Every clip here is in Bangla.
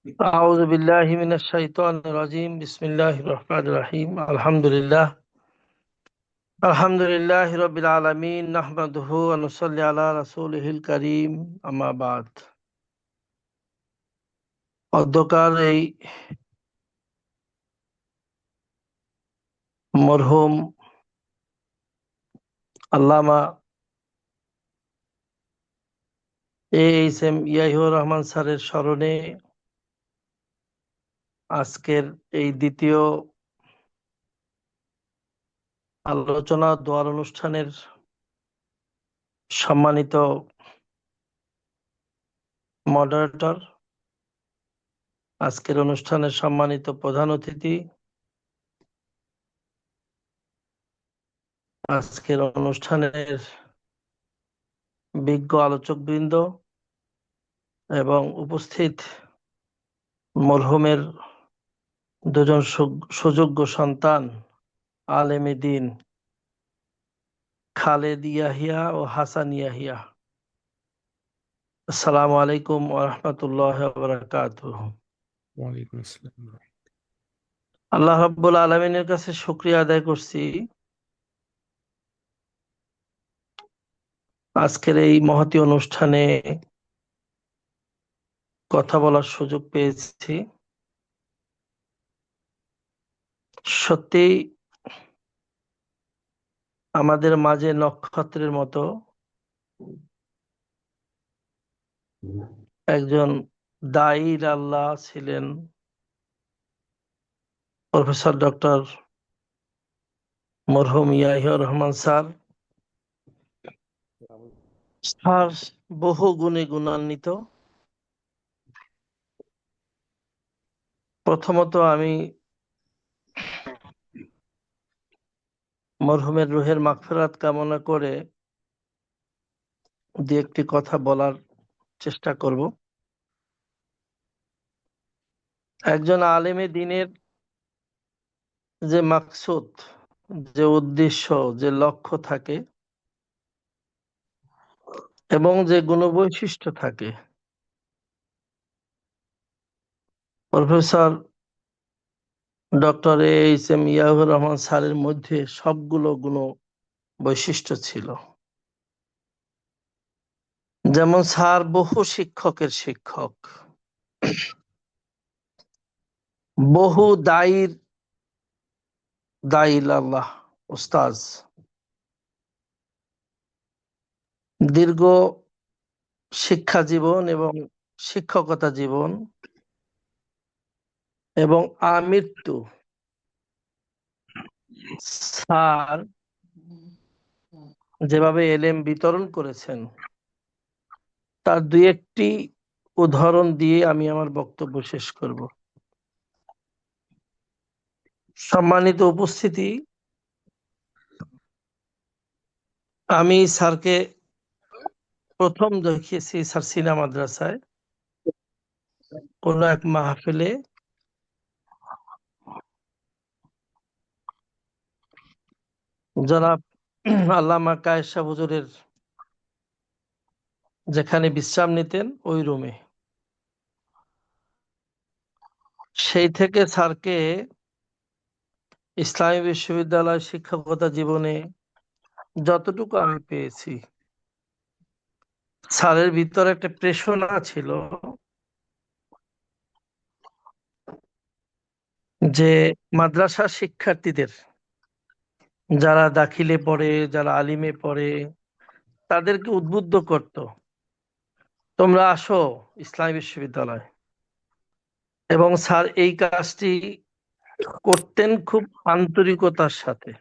أعوذ بالله من الشيطان الرجيم بسم الله الرحمن الرحيم الحمد لله رب العالمين نحمده ونصلي على رسوله الكريم أما بعد অধ্যকার এই মরহুম আল্লামা এইচ এম ইয়াহিউর রহমান স্যারের স্মরণে আজকের এই দ্বিতীয় আলোচনা দোয়ার অনুষ্ঠানের সম্মানিত মডারেটর, আজকের অনুষ্ঠানের সম্মানিত প্রধান অতিথি, আজকের অনুষ্ঠানের বিজ্ঞ আলোচকবৃন্দ এবং উপস্থিত মরহুমের দুজন সুযোগ্য সন্তান আলেমে দ্বীন খালেদ ইয়াহিয়া ও হাসান ইয়াহিয়া, আসসালামু আলাইকুম ওয়া রাহমাতুল্লাহি ওয়া বারাকাতুহু। ওয়ালাইকুম আসসালাম। আল্লাহ রাব্বুল আলামিনের কাছে শুকরিয়া আদায় করছি আজকের এই মহতী অনুষ্ঠানে কথা বলার সুযোগ পেয়েছি। সত্যি আমাদের মাঝে নক্ষত্রের মতো একজন দায়ীর আল্লাহ ছিলেন প্রফেসর ডক্টর মরহুম ইয়াহিউর রহমান স্যার। স্যার বহু গুণে গুণান্বিত। প্রথমত আমি মরহুমের রুহের মাগফিরাত কামনা করে দু একটি কথা বলার চেষ্টা করব। একজন আলেমে দ্বীনের যে মাকসুদ, যে উদ্দেশ্য, যে লক্ষ্য থাকে এবং যে গুণবৈশিষ্ট্য থাকে, professor doctor H M Yahiur Rahman স্যারের মধ্যে সবগুলো গুণ বৈশিষ্ট্য ছিল। যেমন স্যার বহু শিক্ষকের শিক্ষক, বহু দায়ীর দায়ী আল্লাহ উস্তাজ, দীর্ঘ শিক্ষা জীবন এবং শিক্ষকতা জীবন এবং আমৃত্যু স্যার যেভাবে এলেম বিতরণ করেছেন তার দুই একটি উদাহরণ দিয়ে আমি আমার বক্তব্য শেষ করব। সম্মানিত উপস্থিতি, আমি স্যারকে প্রথম দেখিয়েছি স্যার সিনা মাদ্রাসায় কোন এক মাহফিলে। জনাব আল্লামা কায়েস শাহ হুজুরের যেখানে বিশ্রাম নিতেন ওই রুমে। সেই থেকে স্যারকে ইসলামী বিশ্ববিদ্যালয় শিক্ষকতা জীবনে যতটুকু আমি পেয়েছি, স্যারের ভিতরে একটা প্রেরণা ছিল যে মাদ্রাসা শিক্ষার্থীদের, যারা দাখিলে পড়ে, যারা আলিমে পড়ে, তাদেরকে উদ্বুদ্ধ করত, তোমরা আসো ইসলামী বিশ্ববিদ্যালয়। এবং স্যার এই কাজটি করতেন খুব আন্তরিকতার সাথে।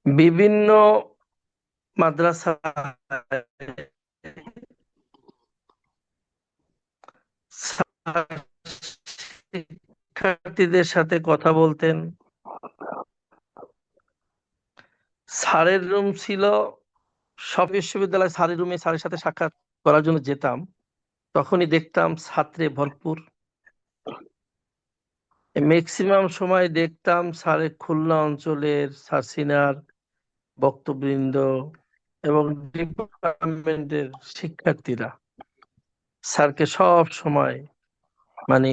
বিভিন্ন মাদ্রাসায় স্যার শিক্ষার্থীদের সাথে কথা বলতেন। স্যারের রুম ছিল, সব বিশ্ববিদ্যালয় স্যারের রুমে স্যারের সাথে সাক্ষাৎ করার জন্য যেতাম, তখনই দেখতাম ছাত্রে ভরপুর। ম্যাক্সিমাম সময় দেখতাম স্যারের খুলনা অঞ্চলের স্যার সিনার বক্তবৃন্দ এবং ডিপার্টমেন্টের শিক্ষার্থীরা স্যারকে সব সময় মানে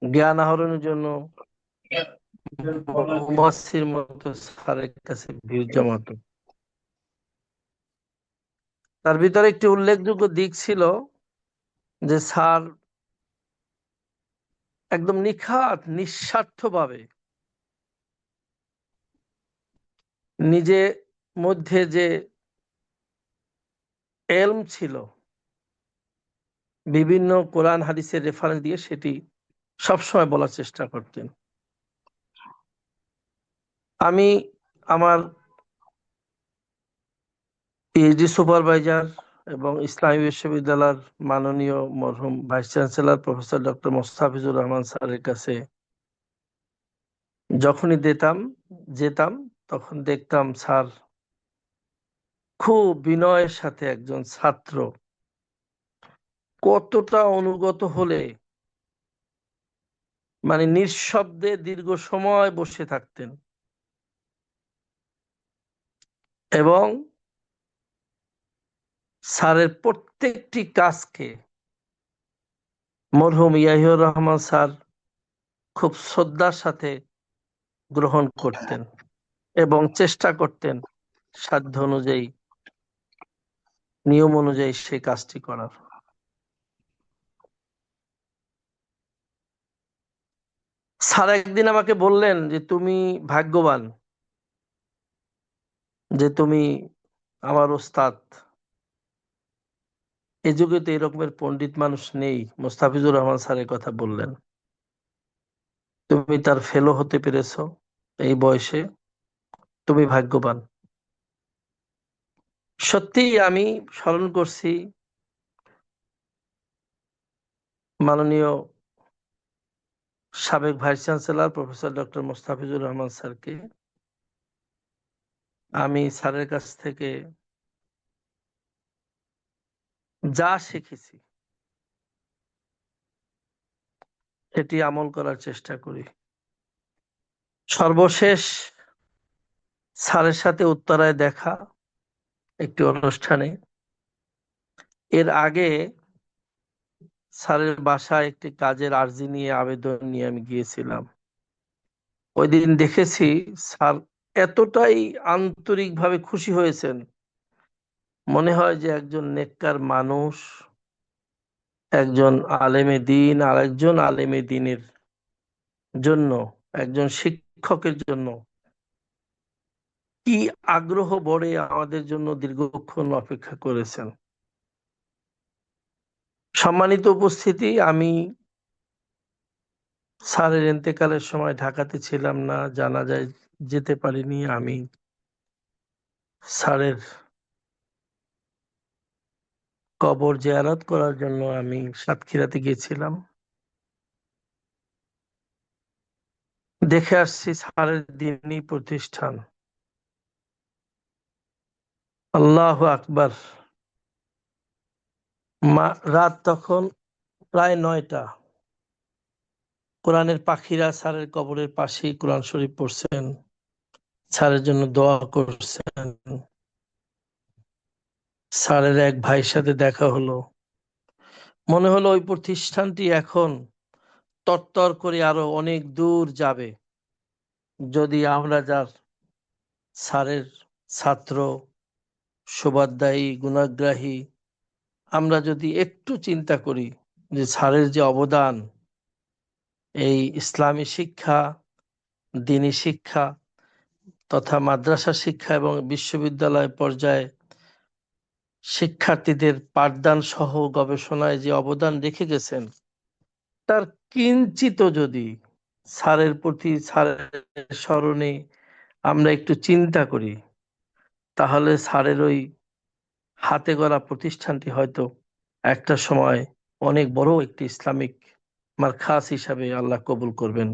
জ্ঞান আহরণের জন্য মৌমাছির মতো স্যারের কাছে ভিড় জমাতো। তার ভিতরে একটি উল্লেখযোগ্য দিক ছিল যে স্যার একদম নিখাত নিঃস্বার্থভাবে নিজে মধ্যে যে এলম ছিল বিভিন্ন কোরআন হাদিসের রেফারেন্স দিয়ে সেটি সবসময় বলার চেষ্টা করতেন। আমি আমার পিএইচডি সুপারভাইজার এবং ইসলামী বিশ্ববিদ্যালয়ের মাননীয় মরহুম vice chancellor professor doctor Mostafizur Rahman স্যারের কাছে যখনই যেতাম তখন দেখতাম স্যার খুব বিনয়ের সাথে একজন ছাত্র কতটা অনুগত হলে মানে নিঃশব্দে দীর্ঘ সময় বসে থাকতেন এবং স্যারের প্রত্যেকটি কাজকে মরহুম ইয়াহিউর রহমান স্যার খুব শ্রদ্ধার সাথে গ্রহণ করতেন এবং চেষ্টা করতেন সাধ্য অনুযায়ী নিয়ম অনুযায়ী সেই কাজটি করার। স্যার একদিন আমাকে বললেন যে তুমি ভাগ্যবান যে তুমি আমার ওস্তাদ, এ যুগে তো এরকমের পণ্ডিত মানুষ নেই। মোস্তাফিজুর রহমান স্যারের কথা বললেন, তুমি তার ফেলো হতে পেরেছো এই বয়সে, তুমি ভাগ্যবান। সত্যিই আমি স্মরণ করছি মাননীয় সাবেক vice chancellor professor doctor Mostafizur Rahman স্যারকে। আমি স্যারের কাছ থেকে যা শিখেছি সেটি আমল করার চেষ্টা করি। সর্বশেষ স্যারের সাথে উত্তরায় দেখা একটি অনুষ্ঠানে। এর আগে স্যারের বাসায় একটি কাজের আর্জি নিয়ে আবেদন নিয়ে আমি গিয়েছিলাম। ওই দিন দেখেছি স্যার এতটাই আন্তরিকভাবে খুশি হয়েছেন, মনে হয় যে একজন নেককার মানুষ, একজন আলেমে দিন আর একজন আলেমে দিনের জন্য, একজন শিক্ষকের জন্য কি আগ্রহ ভরে আমাদের জন্য দীর্ঘক্ষণ অপেক্ষা করেছেন। সম্মানিত উপস্থিতি, আমি স্যারের ইন্তেকালের সময় ঢাকাতে ছিলাম না, জানাজায় যেতে পারিনি। আমি স্যারের কবর জিয়ারত করার জন্য আমি সাতক্ষীরাতে গিয়েছিলাম। দেখে আসছি স্যারের দিনী প্রতিষ্ঠান। আল্লাহু আকবার। রাত তখন প্রায় 9টা। কোরআনের পাখিরা স্যারের কবরের পাশেই কোরআন শরীফ পড়ছেন, স্যারের জন্য দোয়া করছেন। স্যারের এক ভাইয়ের সাথে দেখা হলো, মনে হলো ওই প্রতিষ্ঠানটি এখন তরতর করে আরো অনেক দূর যাবে যদি আমরা যার স্যারের ছাত্র, শুভাধ্যায়ী, গুণাগ্রাহী, আমরা যদি একটু চিন্তা করি যে স্যারের যে অবদান এই ইসলামী শিক্ষা, দ্বীনি শিক্ষা তথা মাদ্রাসা শিক্ষা এবং বিশ্ববিদ্যালয় পর্যায়ে শিক্ষার্থীদের পাঠদান সহ গবেষণায় যে অবদান রেখে গেছেন, তার কিঞ্চিত যদি স্যারের প্রতি, স্যারের স্মরণে আমরা একটু চিন্তা করি, তাহলে স্যারের ওই হাতে গড়া প্রতিষ্ঠানটি হয়তো একটা সময় অনেক বড় একটি ইসলামিক মারকাজ হিসাবে আল্লাহ কবুল করবেন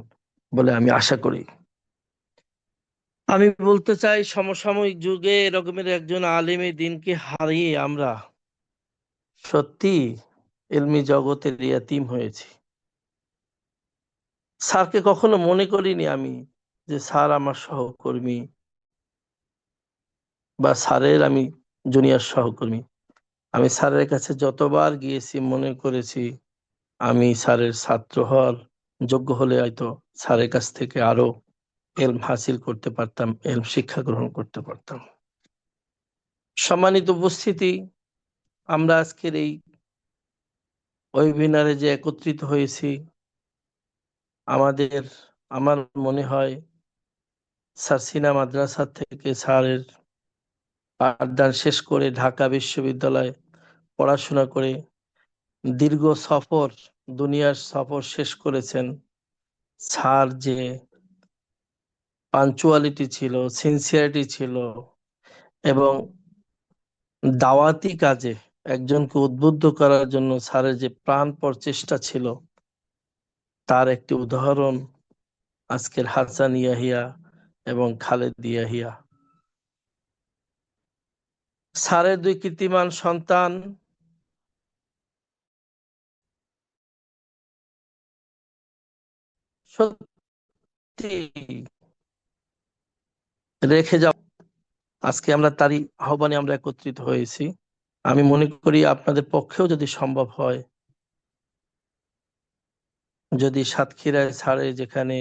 বলে আমি আশা করি। আমি বলতে চাই, সমসাময়িক যুগে এরকমের একজন আলেমে দ্বীনকে হারিয়ে আমরা সত্যি ইলমি জগতের ইয়াতীম হয়েছি। স্যারকে কখনো মনে করিনি আমি যে স্যার আমার সহকর্মী বা স্যারের আমি জুনিয়র সহকর্মী। আমি স্যারের কাছে যতবার গিয়েছি মনে করেছি আমি স্যারের ছাত্র হওয়ার যোগ্য হলে হয়তো স্যারের কাছ থেকে আরো এলম হাসিল করতে পারতাম, এলম শিক্ষা গ্রহণ করতে পারতাম। সম্মানিত উপস্থিতি, আমরা আজকের এই ওয়েবিনারে যে একত্রিত হয়েছি, আমার মনে হয় সারসিনা মাদ্রাসা থেকে স্যারের পাঠদান শেষ করে ঢাকা বিশ্ববিদ্যালয়ে পড়াশোনা করে দীর্ঘ সফর, দুনিয়ার সফর শেষ করেছেন। স্যার যে পাঞ্চুয়ালিটি ছিল, সিনসিয়ারিটি ছিল এবং দাওয়াতি কাজে একজনকে উদ্বুদ্ধ করার জন্য স্যারের যে প্রাণ প্রচেষ্টা ছিল, তার একটি উদাহরণ আজকের হাসান ইয়াহিয়া এবং খালেদ ইয়াহিয়া। স্যারের দুই কীর্তিমান সন্তান সত্যি রেখে যাও, আজকে আমরা তারই আহ্বানে আমরা একত্রিত হয়েছি। আমি মনে করি আপনাদের পক্ষেও যদি সম্ভব হয়, যদি সাতক্ষীরায় স্যারের যেখানে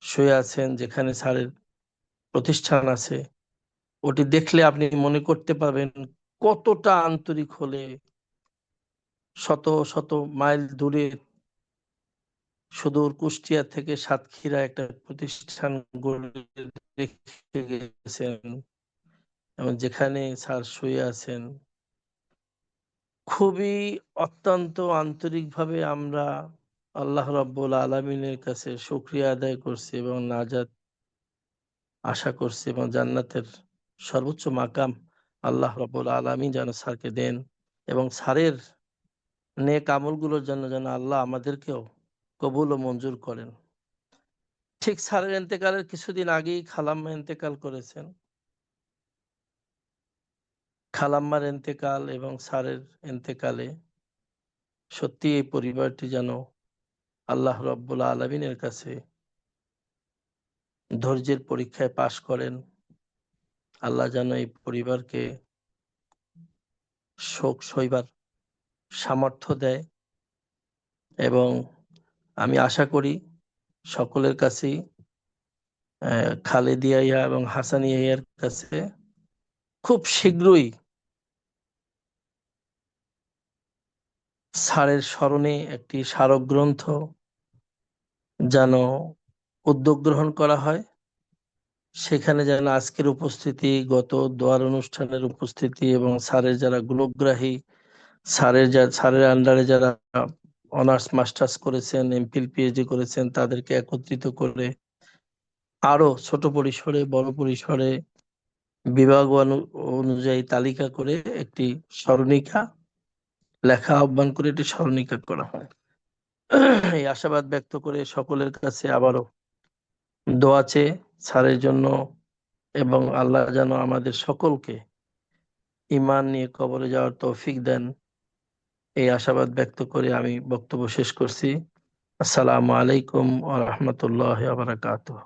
শুয়ে আছেন, যেখানে স্যারের প্রতিষ্ঠান আছে, ওটি দেখলে আপনি মনে করতে পারবেন কতটা আন্তরিক হলে শত শত মাইল দূরে সুদূর কুষ্টিয়া থেকে সাতক্ষীরা একটা প্রতিষ্ঠান গড়ে রেখে গেছেন এবং যেখানে স্যার শুয়ে আছেন। খুবই অত্যন্ত আন্তরিকভাবে আমরা আল্লাহ রাব্বুল আলামিনের কাছে শুকরিয়া আদায় করছি এবং নাজাত আশা করছি এবং জান্নাতের সর্বোচ্চ মাকাম আল্লাহ রাব্বুল আলামিন যেন স্যারকে দেন এবং স্যারের নেক আমলগুলোর জন্য যেন আল্লাহ আমাদেরকেও কবুল ও মঞ্জুর করেন। ঠিক স্যারের ইন্তেকালের কিছুদিন আগেই খালাম্মা ইন্তেকাল করেছেন। খালাম্মার ইন্তেকাল এবং স্যারের ইন্তেকালে সত্যি এই পরিবারটি যেন আল্লাহ রাব্বুল আলামিনের কাছে ধৈর্যের পরীক্ষায় পাশ করেন। আল্লাহ যেন এই পরিবারকে শোক সইবার সামর্থ্য দেয় এবং আমি আশা করি সকলের কাছেই খালেদ ইয়াহিয়া এবং হাসান ইয়াহিয়ার কাছে খুব শীঘ্রই স্যারের স্মরণে একটি স্মারক গ্রন্থ যেন উদ্যোগ গ্রহণ করা হয়। সেখানে যেন আজকের উপস্থিতি, গত দোয়ার অনুষ্ঠানের উপস্থিতি এবং স্যারের যারা গুণগ্রাহী, স্যারের আন্ডারে যারা অনার্স মাস্টার্স করেছেন, এমফিল পিএইচডি করেছেন, তাদেরকে একত্রিত করে আরো ছোট পরিসরে, বড় পরিসরে, বিভাগ অনুযায়ী তালিকা করে একটি স্মরণিকা লেখা, আহ্বান করে একটি স্মরণিকা করা হয়। এই আশাবাদ ব্যক্ত করে সকলের কাছে আবারও দোয়া চেয়ে স্যারের জন্য এবং আল্লাহ যেন আমাদের সকলকে ঈমান নিয়ে কবরে যাওয়ার তৌফিক দেন, এই আশাবাদ ব্যক্ত করে আমি বক্তব্য শেষ করছি। আসসালামু আলাইকুম ওয়া রাহমাতুল্লাহি ওয়া বারাকাতুহু।